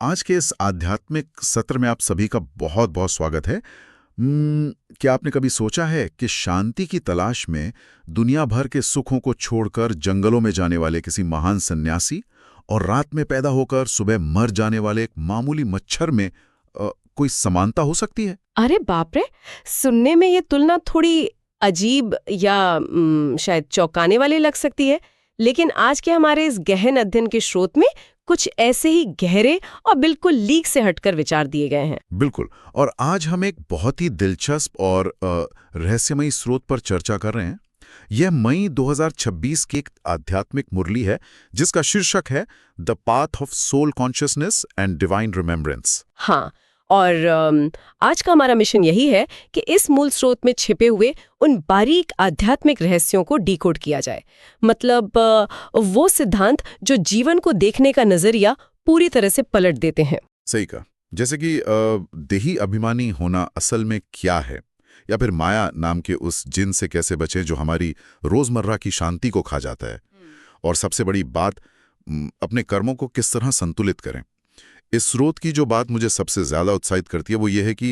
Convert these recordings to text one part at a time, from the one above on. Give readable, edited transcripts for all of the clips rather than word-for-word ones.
आज के इस आध्यात्मिक सत्र में आप सभी का बहुत बहुत स्वागत है। क्या आपने कभी सोचा है कि शांति की तलाश में दुनिया भर के सुखों को छोड़कर जंगलों में जाने वाले किसी महान सन्यासी और रात में पैदा होकर सुबह मर जाने वाले एक मामूली मच्छर में कोई समानता हो सकती है? अरे बाप रे। सुनने में ये तुलना थोड़ी अजीब या शायद चौंकाने वाली लग सकती है, लेकिन आज के हमारे इस गहन अध्ययन के स्रोत में कुछ ऐसे ही गहरे और बिल्कुल लीक से हटकर विचार दिए गए हैं। बिल्कुल। और आज हम एक बहुत ही दिलचस्प और रहस्यमयी स्रोत पर चर्चा कर रहे हैं। यह मई 2026 की एक आध्यात्मिक मुरली है जिसका शीर्षक है the path of soul consciousness and divine remembrance. हाँ, और आज का हमारा मिशन यही है कि इस मूल स्रोत में छिपे हुए उन बारीक आध्यात्मिक रहस्यों को डिकोड किया जाए। मतलब वो सिद्धांत जो जीवन को देखने का नजरिया पूरी तरह से पलट देते हैं। सही कहा। जैसे कि देही अभिमानी होना असल में क्या है, या फिर माया नाम के उस जिन से कैसे बचें जो हमारी रोजमर्रा की शांति को खा जाता है, और सबसे बड़ी बात अपने कर्मों को किस तरह संतुलित करें। इस स्रोत की जो बात मुझे सबसे ज्यादा उत्साहित करती है वो ये है कि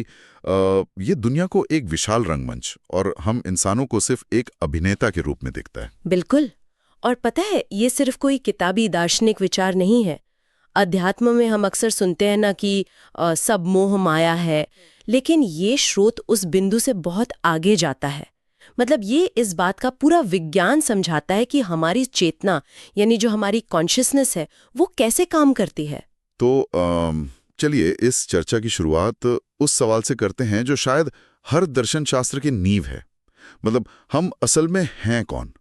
ये दुनिया को एक विशाल रंगमंच और हम इंसानों को सिर्फ एक अभिनेता के रूप में दिखता है। बिल्कुल। और पता है, ये सिर्फ कोई किताबी दार्शनिक विचार नहीं है। अध्यात्म में हम अक्सर सुनते हैं ना कि सब मोह माया है, लेकिन ये स्रोत उस बिंदु से बहुत आगे जाता है। मतलब ये इस बात का पूरा विज्ञान समझाता है कि हमारी चेतना यानी जो हमारी कॉन्शियसनेस है वो कैसे काम करती है। तो चलिए इस चर्चा की शुरुआत उस सवाल से करते हैं जो शायद हर दर्शन शास्त्र की नींव है। मतलब हम असल में हैं कौन?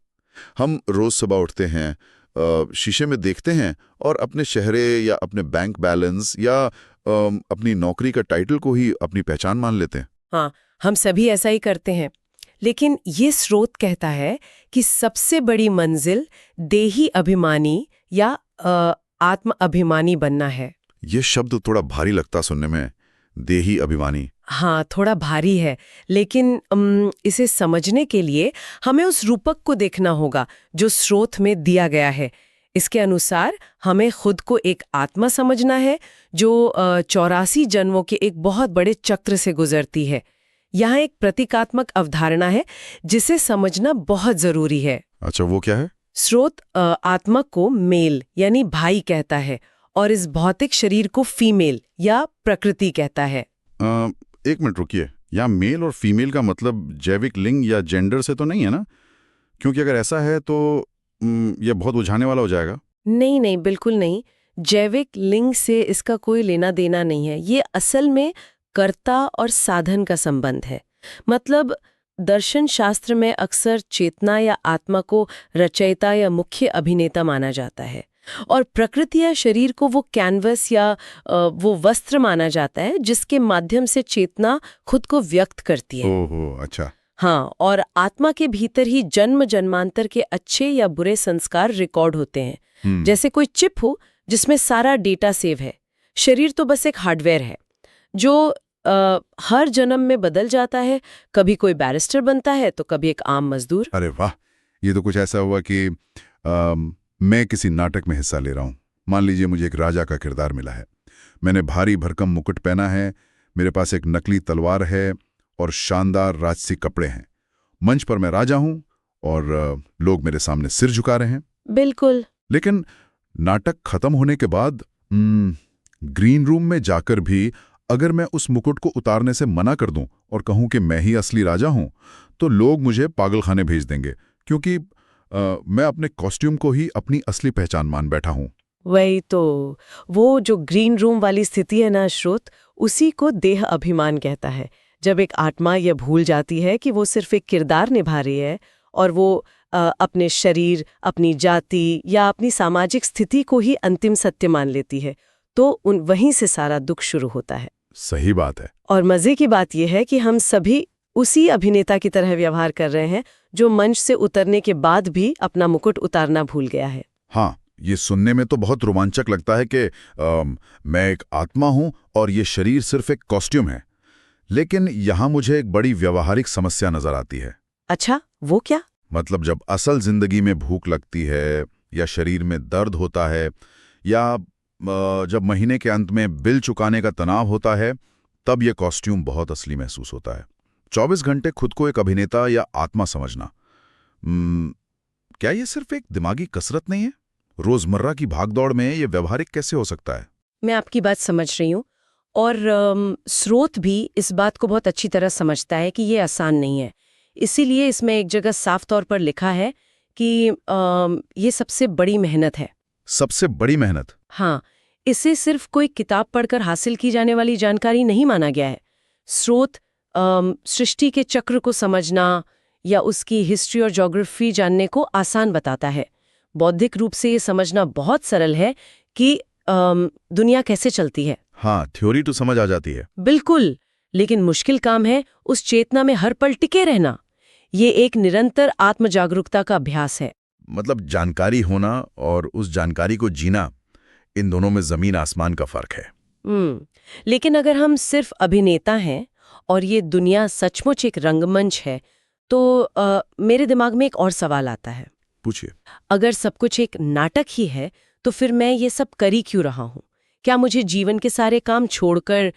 हम रोज सुबह उठते हैं, शीशे में देखते हैं और अपने चेहरे या अपने बैंक बैलेंस या अपनी नौकरी का टाइटल को ही अपनी पहचान मान लेते हैं। हाँ, हम सभी ऐसा ही करते हैं। लेकिन ये स्रोत कहता है कि सबसे बड़ी मंजिल देही अभिमानी या आत्म अभिमानी बनना है। ये शब्द थोड़ा भारी लगता सुनने में, देही अभिमानी। हाँ, थोड़ा भारी है, लेकिन इसे समझने के लिए हमें उस रूपक को देखना होगा जो स्रोत में दिया गया है। इसके अनुसार हमें खुद को एक आत्मा समझना है जो 84 जन्मों के एक बहुत बड़े चक्र से गुजरती है। यहाँ एक प्रतीकात्मक अवधारणा है जिसे समझना बहुत जरूरी है। अच्छा, वो क्या है? स्रोत आत्मा को मेल यानी भाई कहता है और इस भौतिक शरीर को फीमेल या प्रकृति कहता है। एक मिनट रुकिए, यहाँ मेल और फीमेल का मतलब जैविक लिंग या जेंडर से तो नहीं है ना? क्योंकि अगर ऐसा है तो यह बहुत उलझाने वाला हो जाएगा। नहीं नहीं, बिल्कुल नहीं। जैविक लिंग से इसका कोई लेना देना नहीं है। ये असल में कर्ता और साधन का संबंध है। मतलब दर्शन शास्त्र में अक्सर चेतना या आत्मा को रचयिता या मुख्य अभिनेता माना जाता है और प्रकृति या शरीर को वो कैनवस या वो वस्त्र माना जाता है जिसके माध्यम से चेतना खुद को व्यक्त करती है। ओहो, अच्छा। हाँ, और आत्मा के भीतर ही जन्म जन्मांतर के अच्छे या बुरे संस्कार रिकॉर्ड होते हैं। जैसे कोई चिप हो जिसमें सारा डेटा सेव है। शरीर तो बस एक हार्डवेयर है जो हर जन्म में बदल जाता है। कभी कोई बैरिस्टर बनता है तो कभी एक आम मजदूर। अरे वाह, ये तो कुछ ऐसा हुआ कि मैं किसी नाटक में हिस्सा ले रहा हूँ। मान लीजिए मुझे एक राजा का किरदार मिला है। मैंने भारी भरकम मुकुट पहना है, मेरे पास एक नकली तलवार है और शानदार राजसी कपड़े हैं। मंच पर मैं राजा हूँ और लोग मेरे सामने सिर झुका रहे हैं। बिल्कुल। लेकिन नाटक खत्म होने के बाद ग्रीन रूम में जाकर भी अगर मैं उस मुकुट को उतारने से मना कर दूं और कहूं कि मैं ही असली राजा हूं, तो लोग मुझे पागलखाने भेज देंगे, क्योंकि मैं अपने कॉस्ट्यूम को ही अपनी असली पहचान मान बैठा हूं। वही तो, वो जो ग्रीन रूम वाली स्थिति है ना श्रोत, उसी को देह अभिमान कहता है। जब एक आत्मा यह भूल जाती है कि वो सिर्फ एक किरदार निभा रही है और वो अपने शरीर, अपनी जाति या अपनी सामाजिक स्थिति को ही अंतिम सत्य मान लेती है, तो वहीं से सारा दुख शुरू होता है। सही बात है। और मजे की बात यह है कि हम सभी उसी अभिनेता की तरह व्यवहार कर रहे हैं जो मंच से उतरने के बाद भी अपना मुकुट उतारना भूल गया है। हाँ, ये सुनने में तो बहुत रोमांचक लगता है कि मैं एक आत्मा हूं और ये शरीर सिर्फ एक कॉस्ट्यूम है। लेकिन यहाँ मुझे एक बड़ी व्यावहारिक समस्या नजर आती है। अच्छा, वो क्या? मतलब जब असल जिंदगी में भूख लगती है या शरीर में दर्द होता है या जब महीने के अंत में बिल चुकाने का तनाव होता है, तब ये कॉस्ट्यूम बहुत असली महसूस होता है। 24 घंटे खुद को एक अभिनेता या आत्मा समझना, क्या ये सिर्फ एक दिमागी कसरत नहीं है? रोजमर्रा की भागदौड़ में ये व्यवहारिक कैसे हो सकता है? मैं आपकी बात समझ रही हूँ और स्रोत भी इस बात को बहुत अच्छी तरह समझता है कि ये आसान नहीं है। इसीलिए इसमें एक जगह साफ तौर पर लिखा है कि ये सबसे बड़ी मेहनत है। सबसे बड़ी मेहनत? हाँ, इसे सिर्फ कोई किताब पढ़कर हासिल की जाने वाली जानकारी नहीं माना गया है। स्रोत सृष्टि के चक्र को समझना या उसकी हिस्ट्री और ज्योग्राफी जानने को आसान बताता है। बौद्धिक रूप से ये समझना बहुत सरल है कि दुनिया कैसे चलती है। हाँ, थ्योरी तो समझ आ जाती है। बिल्कुल, लेकिन मुश्किल काम है उस चेतना में हर पल टिके रहना। ये एक निरंतर आत्म जागरूकता का अभ्यास है। मतलब जानकारी होना और उस जानकारी को जीना, इन दोनों में जमीन आसमान का फर्क है। लेकिन अगर हम सिर्फ अभिनेता हैं और ये दुनिया सचमुच एक रंगमंच है, तो मेरे दिमाग में एक और सवाल आता है। पूछिए। अगर सब कुछ एक नाटक ही है, तो फिर मैं ये सब कर ही क्यों रहा हूँ? क्या मुझे जीवन के सारे काम छोड़कर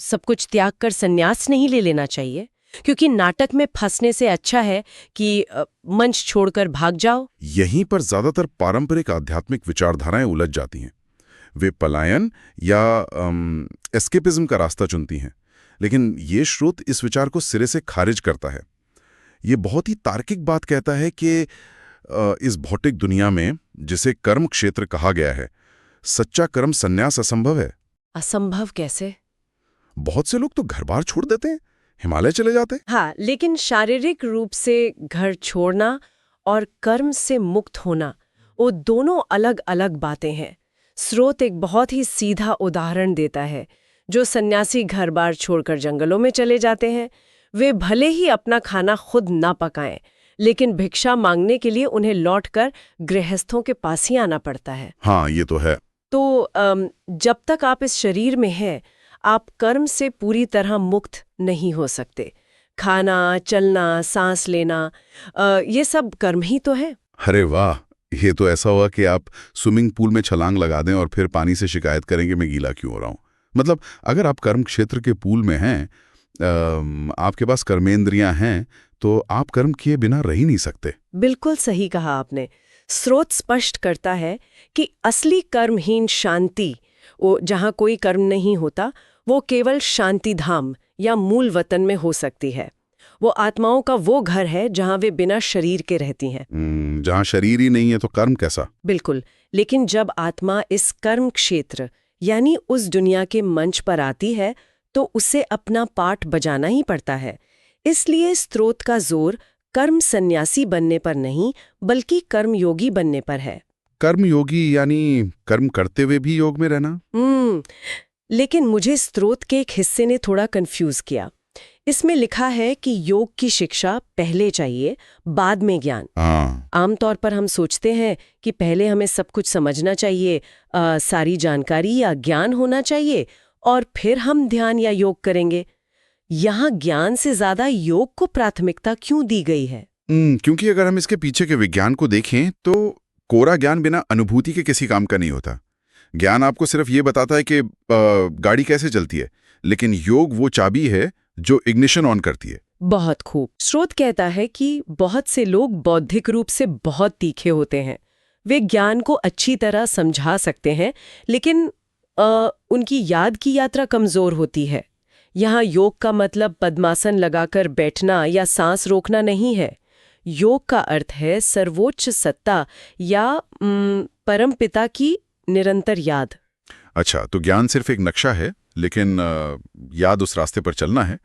सब कुछ त्याग कर संन्यास नहीं ले लेना चाहिए? क्योंकि नाटक में फंसने से अच्छा है कि मंच छोड़कर भाग जाओ। यहीं पर ज्यादातर पारंपरिक आध्यात्मिक विचारधाराएं उलझ जाती हैं। वे पलायन या एस्केपिज्म का रास्ता चुनती हैं, लेकिन ये स्रोत इस विचार को सिरे से खारिज करता है। ये बहुत ही तार्किक बात कहता है कि इस भौतिक दुनिया में, जिसे कर्म क्षेत्र कहा गया है, सच्चा कर्म संन्यास असंभव है। असंभव कैसे? बहुत से लोग तो घर बार छोड़ देते हैं, हिमालय चले जाते हैं। हाँ, लेकिन शारीरिक रूप से घर छोड़ना और कर्म से मुक्त होना, वो दोनों अलग अलग बातें हैं। स्रोत एक बहुत ही सीधा उदाहरण देता है। जो सन्यासी घर बार छोड़कर जंगलों में चले जाते हैं, वे भले ही अपना खाना खुद ना पकाएं, लेकिन भिक्षा मांगने के लिए उन्हें लौटकर गृहस्थों के पास ही आना पड़ता है। हाँ, ये तो है। तो जब तक आप इस शरीर में हैं, आप कर्म से पूरी तरह मुक्त नहीं हो सकते। खाना, चलना, सांस लेना, ये सब कर्म ही तो है। अरे वाह, ये तो ऐसा हुआ कि आप स्विमिंग पूल में छलांग लगा दें और फिर पानी से शिकायत करें कि मैं गीला क्यों हो रहा हूँ। मतलब अगर आप कर्म क्षेत्र के पूल में हैं, आपके पास कर्मेंद्रियां हैं, तो आप कर्म किए बिना रह ही नहीं सकते। बिल्कुल सही कहा आपने। स्रोत स्पष्ट करता है कि असली कर्महीन शांति, वो जहाँ कोई कर्म नहीं होता, वो केवल शांति धाम या मूल वतन में हो सकती है। वो आत्माओं का वो घर है जहाँ वे बिना शरीर के रहती हैं। जहाँ शरीर ही नहीं है तो कर्म कैसा? बिल्कुल, लेकिन जब आत्मा इस कर्म क्षेत्र यानी उस दुनिया के मंच पर आती है, तो उसे अपना पाठ बजाना ही पड़ता है। इसलिए स्रोत का जोर कर्म सन्यासी बनने पर नहीं, बल्कि कर्मयोगी बनने पर है। कर्मयोगी यानी कर्म करते हुए भी योग में रहना? लेकिन मुझे स्रोत के एक हिस्से ने थोड़ा कंफ्यूज किया। इसमें लिखा है कि योग की शिक्षा पहले चाहिए, बाद में ज्ञान। आमतौर पर हम सोचते हैं कि पहले हमें सब कुछ समझना चाहिए, सारी जानकारी या ज्ञान होना चाहिए, और फिर हम ध्यान या योग करेंगे। यहाँ ज्ञान से ज्यादा योग को प्राथमिकता क्यों दी गई है? क्योंकि अगर हम इसके पीछे के विज्ञान को देखें, तो कोरा ज्ञान बिना अनुभूति के किसी काम का नहीं होता। ज्ञान आपको सिर्फ ये बताता है कि गाड़ी कैसे चलती है, लेकिन योग वो चाबी है जो इग्निशन ऑन करती है। बहुत खूब। स्रोत कहता है कि बहुत से लोग बौद्धिक रूप से बहुत तीखे होते हैं। वे ज्ञान को अच्छी तरह समझा सकते हैं, लेकिन उनकी याद की यात्रा कमजोर होती है। यहाँ योग का मतलब पद्मासन लगाकर बैठना या सांस रोकना नहीं है। योग का अर्थ है सर्वोच्च सत्ता या परमपिता की निरंतर याद। अच्छा, तो ज्ञान सिर्फ एक नक्शा है, लेकिन याद उस रास्ते पर चलना है।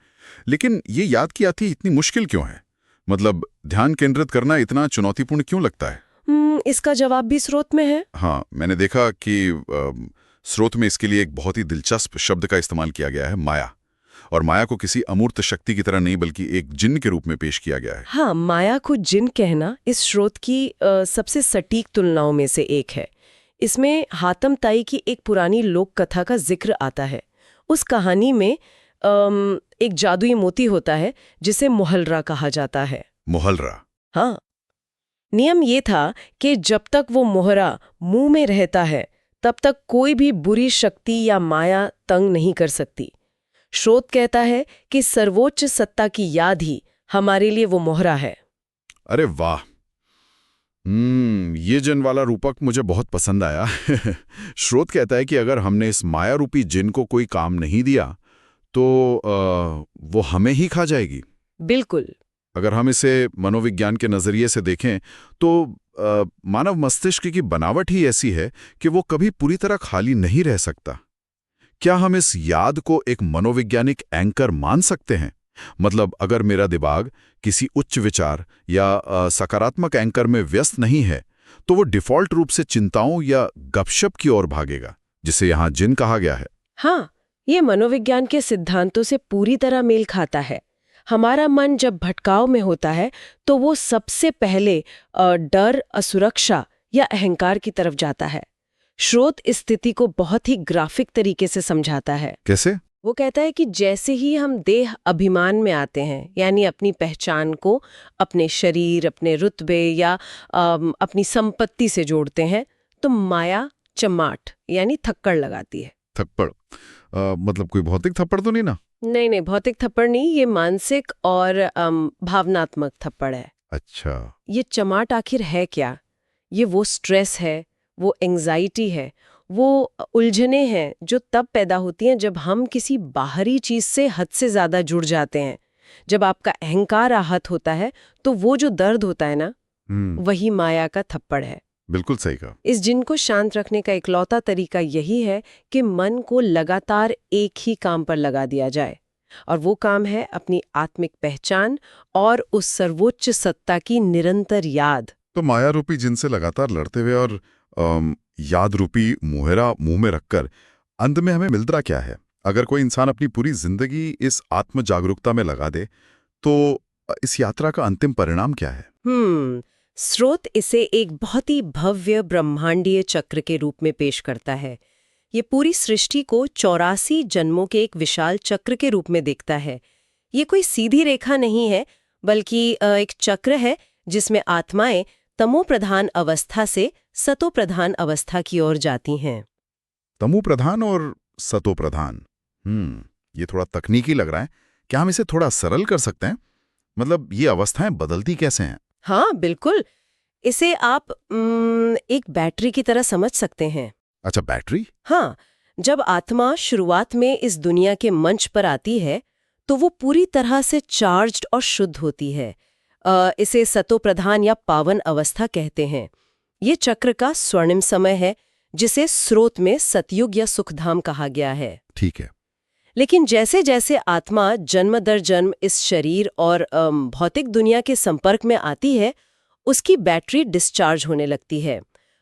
लेकिन ये याद की यात्रा इतनी मुश्किल क्यों है? मतलब ध्यान केंद्रित करना इतना चुनौतीपूर्ण क्यों लगता है? इसका जवाब भी स्रोत में है। हाँ, मैंने देखा कि स्रोत में इसके लिए एक बहुत ही दिलचस्प शब्द का इस्तेमाल किया गया है, माया। और माया को किसी अमूर्त शक्ति की तरह नहीं, बल्कि एक जिन्न के रूप में पेश किया गया है। हाँ, माया को जिन्न कहना इस स्रोत की सबसे सटीक तुलनाओं में से एक है। इसमें हातम ताई की एक पुरानी लोक कथा का जिक्र आता है। उस कहानी में एक जादुई मोती होता है जिसे मोहलरा कहा जाता है। मोहलरा? हाँ। नियम ये था कि जब तक वो मोहरा मुंह में रहता है, तब तक कोई भी बुरी शक्ति या माया तंग नहीं कर सकती। स्रोत कहता है कि सर्वोच्च सत्ता की याद ही हमारे लिए वो मोहरा है। अरे वाह। ये जिन वाला रूपक मुझे बहुत पसंद आया। स्रोत कहता है कि अगर हमने इस माया रूपी जिन को कोई काम नहीं दिया तो वो हमें ही खा जाएगी। बिल्कुल। अगर हम इसे मनोविज्ञान के नजरिए से देखें तो मानव मस्तिष्क की बनावट ही ऐसी है कि वो कभी पूरी तरह खाली नहीं रह सकता। क्या हम इस याद को एक मनोवैज्ञानिक एंकर मान सकते हैं? मतलब अगर मेरा दिमाग किसी उच्च विचार या सकारात्मक एंकर में व्यस्त नहीं है तो वो डिफॉल्ट रूप से चिंताओं या गपशप की ओर भागेगा, जिसे यहाँ जिन कहा गया है। हाँ, ये मनोविज्ञान के सिद्धांतों से पूरी तरह मेल खाता है। हमारा मन जब भटकाव में होता है तो वो सबसे पहले डर, असुरक्षा या अहंकार की तरफ जाता है। स्रोत इस स्थिति को बहुत ही ग्राफिक तरीके से समझाता है। कैसे? वो कहता है कि जैसे ही हम देह अभिमान में आते हैं, यानी अपनी पहचान को अपने शरीर, अपने रुतबे या अपनी संपत्ति से जोड़ते हैं, तो माया चमाट यानी थप्पड़ लगाती है। थप्पड़? मतलब कोई भौतिक थप्पड़ तो नहीं ना? नहीं, भौतिक थप्पड़ नहीं, ये मानसिक और भावनात्मक थप्पड़ है। अच्छा। ये चमाट आखिर है क्या? ये वो स्ट्रेस है, वो एंजाइटी है, वो उलझने हैं जो तब पैदा होती हैं जब हम किसी बाहरी चीज से हद से ज्यादा जुड़ जाते हैं। जब आपका अहंकार आहत होता है तो वो जो दर्द होता है ना, वही माया का थप्पड़ है। बिल्कुल सही कहा। इस जिन को शांत रखने का इकलौता तरीका यही है कि मन को लगातार एक ही काम पर लगा दिया जाए, और वो काम है अपनी आत्मिक पहचान और उस सर्वोच्च सत्ता की निरंतर याद। तो माया रूपी जिनसे लगातार लड़ते हुए और याद रूपी मुहरा मुंह में रखकर अंत में हमें मिलता क्या है? अगर कोई इंसान अपनी पूरी जिंदगी इस आत्म जागरूकता में लगा दे तो इस यात्रा का अंतिम परिणाम क्या है? स्रोत इसे एक बहुत ही भव्य ब्रह्मांडीय चक्र के रूप में पेश करता है। ये पूरी सृष्टि को 84 जन्मों के एक विशाल चक्र के रूप में देखता है। ये कोई सीधी रेखा नहीं है, बल्कि एक चक्र है जिसमें आत्माएं तमो प्रधान अवस्था से सतो प्रधान अवस्था की ओर जाती हैं। तमो प्रधान और सतो प्रधान, ये थोड़ा तकनीकी लग रहा है। क्या हम इसे थोड़ा सरल कर सकते हैं? मतलब ये अवस्थाएं बदलती कैसे हैं? हाँ बिल्कुल, इसे आप एक बैटरी की तरह समझ सकते हैं। अच्छा, बैटरी? हाँ, जब आत्मा शुरुआत में इस दुनिया के मंच पर आती है तो वो पूरी तरह से चार्ज्ड और शुद्ध होती है। इसे सतो प्रधान या पावन अवस्था कहते हैं। ये चक्र का स्वर्णिम समय है, जिसे स्रोत में सतयुग या सुखधाम कहा गया है। ठीक है। लेकिन जैसे जैसे आत्मा जन्म दर जन्म इस शरीर और भौतिक दुनिया के संपर्क में आती है, उसकी बैटरी डिस्चार्ज होने लगती है।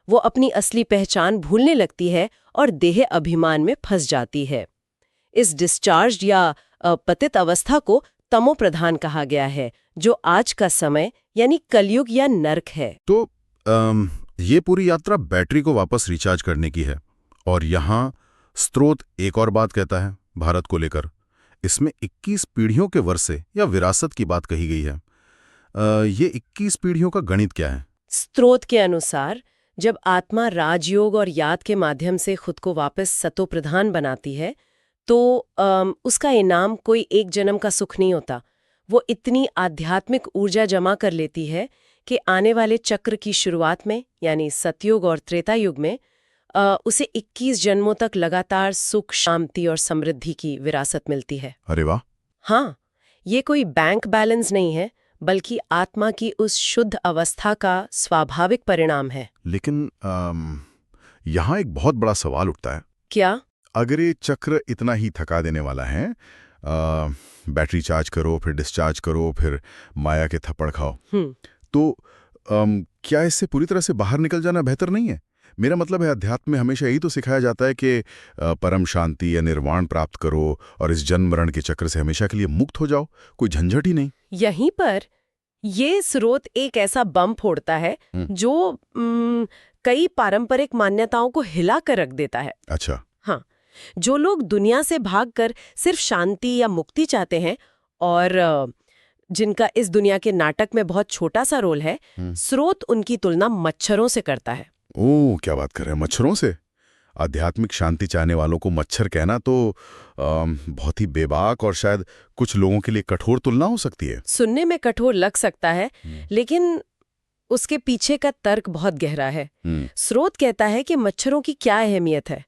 वो अपनी असली पहचान भूलने लगती है और देह अभिमान में फंस जाती है। इस डिस्चार्ज या पतित अवस्था को तमो प्रधान कहा गया है, जो आज का समय यानी कलयुग या नरक है। तो ये पूरी यात्रा बैटरी को वापस रिचार्ज करने की है। और यहाँ स्रोत एक और बात कहता है भारत को लेकर। इसमें 21 पीढ़ियों के वर्षे या विरासत की बात कही गई है। ये 21 पीढ़ियों का गणित क्या है? स्रोत के अनुसार जब आत्मा राजयोग और याद के माध्यम से खुद को वापस सतो प्रधान बनाती है तो उसका इनाम कोई एक जन्म का सुख नहीं होता। वो इतनी आध्यात्मिक ऊर्जा जमा कर लेती है कि आने वाले चक्र की शुरुआत में यानी सतयुग और त्रेता युग में उसे 21 जन्मों तक लगातार सुख, शांति और समृद्धि की विरासत मिलती है। अरे वाह! हाँ, ये कोई बैंक बैलेंस नहीं है, बल्कि आत्मा की उस शुद्ध अवस्था का स्वाभाविक परिणाम है। लेकिन यहाँ एक बहुत बड़ा सवाल उठता है। क्या? अगर ये चक्र इतना ही थका देने वाला है, बैटरी चार्ज करो, फिर डिस्चार्ज करो, फिर माया के थप्पड़ खाओ, तो क्या इससे पूरी तरह से बाहर निकल जाना बेहतर नहीं है? मेरा मतलब है, अध्यात्म में हमेशा यही तो सिखाया जाता है कि परम शांति या निर्वाण प्राप्त करो और इस जन्म मरण के चक्र से हमेशा के लिए मुक्त हो जाओ, कोई झंझट ही नहीं। यहीं पर ये स्रोत एक ऐसा बम फोड़ता है जो कई पारंपरिक मान्यताओं को हिला कर रख देता है। अच्छा। हाँ, जो लोग दुनिया से भागकर सिर्फ शांति या मुक्ति चाहते हैं और जिनका इस दुनिया के नाटक में बहुत छोटा सा रोल है, स्रोत उनकी तुलना मच्छरों से करता है। ओह, क्या बात कर रहे हैं, मच्छरों से? आध्यात्मिक शांति चाहने वालों को मच्छर कहना तो बहुत ही बेबाक और शायद कुछ लोगों के लिए कठोर तुलना हो सकती है। सुनने में कठोर लग सकता है, लेकिन उसके पीछे का तर्क बहुत गहरा है। स्रोत कहता है कि मच्छरों की क्या अहमियत है।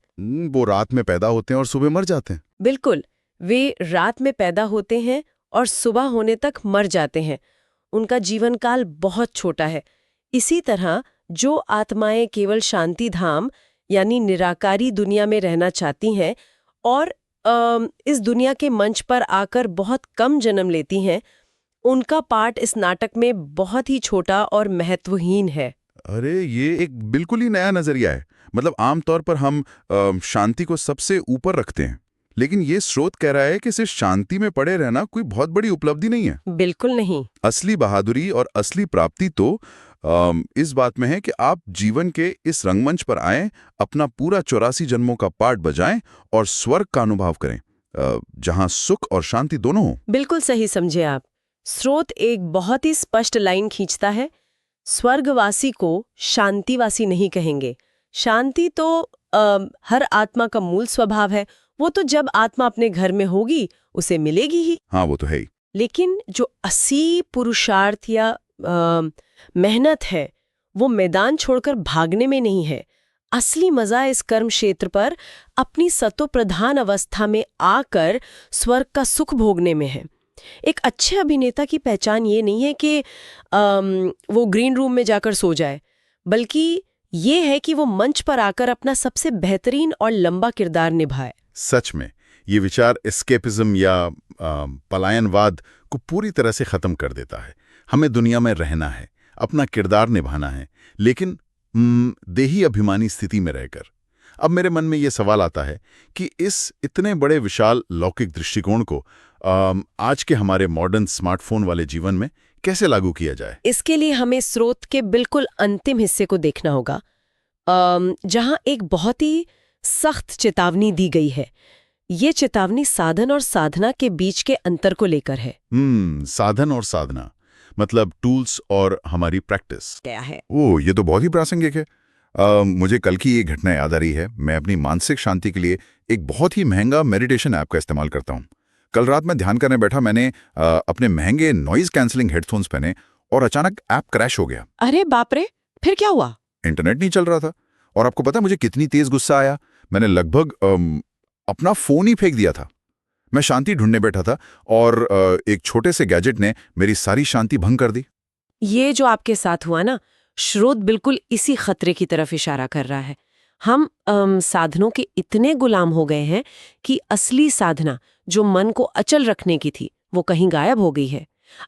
वो रात में पैदा होते हैं और सुबह मर जाते हैं। बिल्कुल, वे रात में पैदा होते हैं और सुबह होने तक मर जाते हैं। उनका जीवन काल बहुत छोटा है। इसी तरह जो आत्माएं केवल शांति धाम यानी निराकारी दुनिया में रहना चाहती हैं और इस दुनिया के मंच पर आकर बहुत कम जन्म लेती हैं, उनका पार्ट इस नाटक में बहुत ही छोटा और महत्वहीन है। अरे ये एक बिल्कुल ही नया नजरिया है। मतलब आमतौर पर हम शांति को सबसे ऊपर रखते हैं, लेकिन ये स्रोत कह रहा है कि सिर्फ शांति में पड़े रहना कोई बहुत बड़ी उपलब्धि नहीं है। बिल्कुल नहीं। असली बहादुरी और असली प्राप्ति तो इस बात में है कि आप जीवन के इस रंगमंच पर आएं, अपना पूरा 84 जन्मों का पार्ट बजाएं और स्वर्ग का अनुभव करें, जहां सुख और शांति दोनों हो। बिल्कुल सही समझे आप। स्रोत एक बहुत ही स्पष्ट लाइन खींचता है। स्वर्गवासी को शांतिवासी नहीं कहेंगे। शांति तो हर आत्मा का मूल स्वभाव है। वो तो जब आत्मा अपने घर में होगी उसे मिलेगी ही। हाँ, वो तो है ही। लेकिन जो असली पुरुषार्थ या मेहनत है वो मैदान छोड़कर भागने में नहीं है। असली मजा इस कर्म क्षेत्र पर अपनी सतो प्रधान अवस्था में आकर स्वर्ग का सुख भोगने में है। एक अच्छे अभिनेता की पहचान ये नहीं है कि वो ग्रीन रूम में जाकर सो जाए, बल्कि ये है कि वो मंच पर आकर अपना सबसे बेहतरीन और लंबा किरदार निभाए। सच में ये विचार एस्केपिज्म या पलायनवाद को पूरी तरह से खत्म कर देता है। हमें दुनिया में रहना है, अपना किरदार निभाना है, लेकिन देही अभिमानी स्थिति में रहकर। अब मेरे मन में ये सवाल आता है कि इस इतने बड़े विशाल लौकिक दृष्टिकोण को आज के हमारे मॉडर्न स्मार्टफोन वाले जीवन में कैसे लागू किया जाए। इसके लिए हमें स्रोत के बिल्कुल अंतिम हिस्से को देखना होगा, जहां एक बहुत ही सख्त चेतावनी दी गई है। ये चेतावनी साधन और साधना के बीच के अंतर को लेकर है। साधन और साधना मतलब टूल्स और हमारी प्रैक्टिस क्या है? ओह, ये तो बहुत ही प्रासंगिक है। मुझे कल की ये घटना याद आ रही है। मैं अपनी मानसिक शांति के लिए एक बहुत ही महंगा मेडिटेशन ऐप का इस्तेमाल करता हूँ। कल रात मैं ध्यान करने बैठा, मैंने अपने महंगे नॉइज कैंसलिंग हेडफोन्स पहने और अचानक ऐप क्रैश हो गया। अरे बाप रे, फिर क्या हुआ? इंटरनेट नहीं चल रहा था। और आपको पता मुझे कितनी तेज गुस्सा आया। मैंने लगभग अपना फोन ही फेंक दिया था। मैं शांति ढूंढने बैठा था और एक छोटे से गैजेट ने मेरी सारी शांति भंग कर दी। ये जो आपके साथ हुआ ना, स्रोत बिल्कुल इसी खतरे की तरफ इशारा कर रहा है। हम साधनों के इतने गुलाम हो गए हैं कि असली साधना जो मन को अचल रखने की थी वो कहीं गायब हो गई है।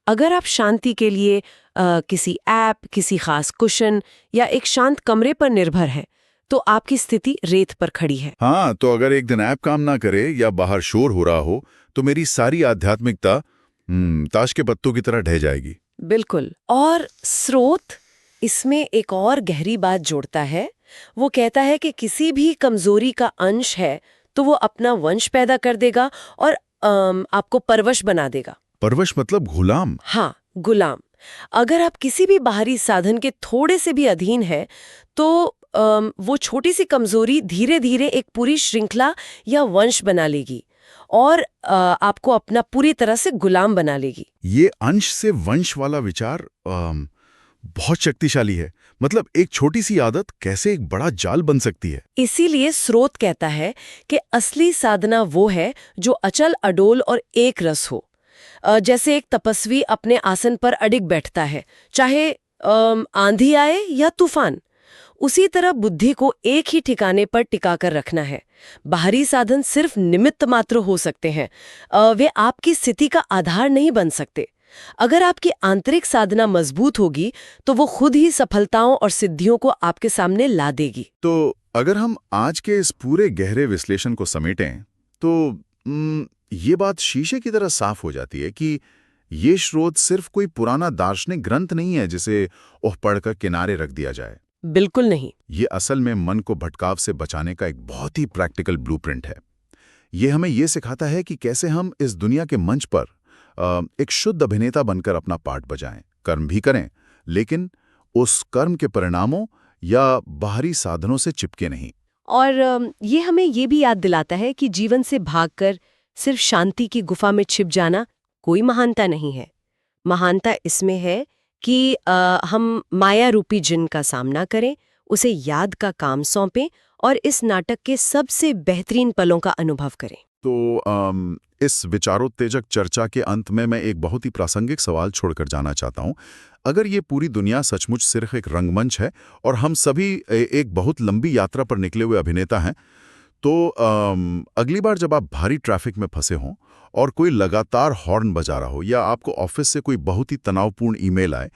अगर आप शांति के लिए किसी ऐप, किसी खास कुशन या एक शांत कमरे पर निर्भर हैं, तो आपकी स्थिति रेत पर खड़ी है। हाँ, तो अगर एक दिन ऐप काम ना करे या बाहर शोर हो रहा हो तो मेरी सारी आध्यात्मिकता ताश के पत्तों की तरह ढह जाएगी। बिल्कुल। और स्रोत इसमें एक और गहरी बात जोड़ता है। वो कहता है कि किसी भी कमजोरी का अंश है तो वो अपना वंश पैदा कर देगा और आपको परवश बना देगा। परवश मतलब गुलाम? हाँ, गुलाम। अगर आप किसी भी बाहरी साधन के थोड़े से भी अधीन है तो वो छोटी सी कमजोरी धीरे धीरे एक पूरी श्रृंखला या वंश बना लेगी और आपको अपना पूरी तरह से गुलाम बना लेगी। ये अंश से वंश वाला विचार बहुत शक्तिशाली है। मतलब एक छोटी सी आदत कैसे एक बड़ा जाल बन सकती है। इसीलिए स्रोत कहता है कि असली साधना वो है जो अचल, अडोल और एक रस हो। जैसे एक तपस्वी अपने आसन पर अडिग बैठता है, चाहे आंधी आए या तूफान। उसी तरह बुद्धि को एक ही ठिकाने पर टिकाकर रखना है। बाहरी साधन सिर्फ निमित्त मात्र हो सकते हैं, वे आपकी स्थिति का आधार नहीं बन सकते। अगर आपकी आंतरिक साधना मजबूत होगी तो वो खुद ही सफलताओं और सिद्धियों को आपके सामने ला देगी। तो अगर हम आज के इस पूरे गहरे विश्लेषण को समेटें तो ये बात शीशे की तरह साफ हो जाती है कि ये स्रोत सिर्फ कोई पुराना दार्शनिक ग्रंथ नहीं है जिसे ओह पढ़कर किनारे रख दिया जाए। बिल्कुल नहीं। ये असल में मन को भटकाव से बचाने का एक बहुत ही प्रैक्टिकल ब्लूप्रिंट है। ये हमें ये सिखाता है कि कैसे हम इस दुनिया के मंच पर एक शुद्ध अभिनेता बनकर अपना पार्ट बजाएं, कर्म भी करें, लेकिन उस कर्म के परिणामों या बाहरी साधनों से चिपके नहीं। और ये हमें ये भी याद दिलाता है कि जीवन से भागकर सिर्फ शांति की गुफा में छिप जाना कोई महानता नहीं है। महानता इसमें है कि हम माया रूपी जिन का सामना करें, उसे याद का काम सौंपें और इस नाटक के सबसे बेहतरीन पलों का अनुभव करें। तो इस विचारोत्तेजक चर्चा के अंत में मैं एक बहुत ही प्रासंगिक सवाल छोड़कर जाना चाहता हूं। अगर ये पूरी दुनिया सचमुच सिर्फ एक रंगमंच है और हम सभी एक बहुत लंबी यात्रा पर निकले हुए अभिनेता हैं, तो अगली बार जब आप भारी ट्रैफिक में फंसे हों और कोई लगातार हॉर्न बजा रहा हो या आपको ऑफिस से कोई बहुत ही तनावपूर्ण ईमेल आए,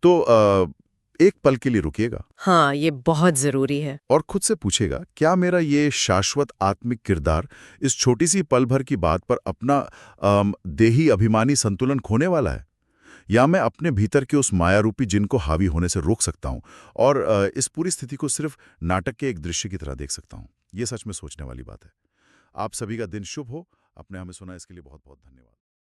तो एक पल के लिए रुकिएगा हाँ, ये बहुत जरूरी है। और खुद से पूछेगा, क्या मेरा ये शाश्वत आत्मिक किरदार इस छोटी सी पल भर की बात पर अपना देही अभिमानी संतुलन खोने वाला है, या मैं अपने भीतर के उस मायारूपी जिन को हावी होने से रोक सकता हूं और इस पूरी स्थिति को सिर्फ नाटक के एक दृश्य की तरह देख सकता हूं। ये सच में सोचने वाली बात है। आप सभी का दिन शुभ हो। आपने हमें सुना, इसके लिए बहुत बहुत धन्यवाद।